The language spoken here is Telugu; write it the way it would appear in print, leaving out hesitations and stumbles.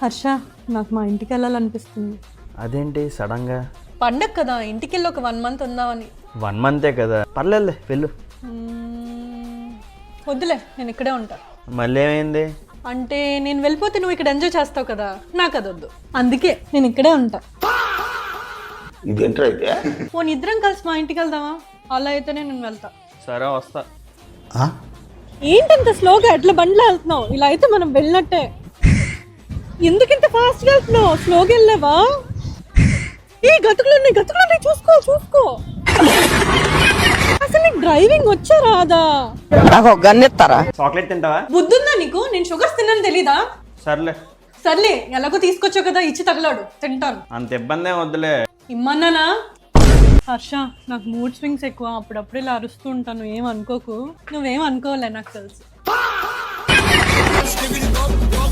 హర్ష, నాకు మా ఇంటికి వెళ్ళాలనిపిస్తుంది. అదేంటి సడన్గా? పండగ కదా, ఇంటికి వెళ్ళి ఒక 1 month ఉందామని. 1 month కదా, పర్లేదులే వెళ్ళు. వద్దులే, నేను ఇక్కడే ఉంటా. మళ్ళీ ఏమైంది? అంటే నేను వెళ్ళిపోతే నువ్వు ఇక్కడ ఎంజాయ్ చేస్తావు కదా, నాకు అది వద్దు. అందుకే నేను ఇక్కడే ఉంటా. పోనీ ఇద్దరం కలిసి మా ఇంటికి వెళ్దామా? అలా అయితేనే నేను వెళ్తా. సరే వస్తా. ఏంటంత స్లోగా ఎట్లా బండ్లో వెళ్తున్నావు? ఇలా అయితే మనం వెళ్ళినట్టే. ఎందుకింత ఫాస్ట్గా వెళ్తున్నావు? స్లోగా వెళ్ళావా? ఈ గతుకులు ఉన్నాయి, చూసుకో. అసలు నీకు డ్రైవింగ్ వచ్చా రాదా? నాకు ఒక గన్ ఇస్తారా? చాక్లెట్ తింటావా? బుద్ధుందా నీకు? నేను షుగర్స్ తిన్నాను తెలీదా? సర్లే ఎలాగో తీసుకొచ్చావు కదా, ఇచ్చి తగలాడు, తింటాను. అంత ఇబ్బంది ఏం వద్దులే. ఇమ్మన్నానా? హర్ష, నాకు మూడ్ స్వింగ్స్ ఎక్కువ, అప్పుడప్పుడు ఇలా అరుస్తూ ఉంటాను, ఏం అనుకోకు. నువ్వేం అనుకోలే, నాకు తెలుసు.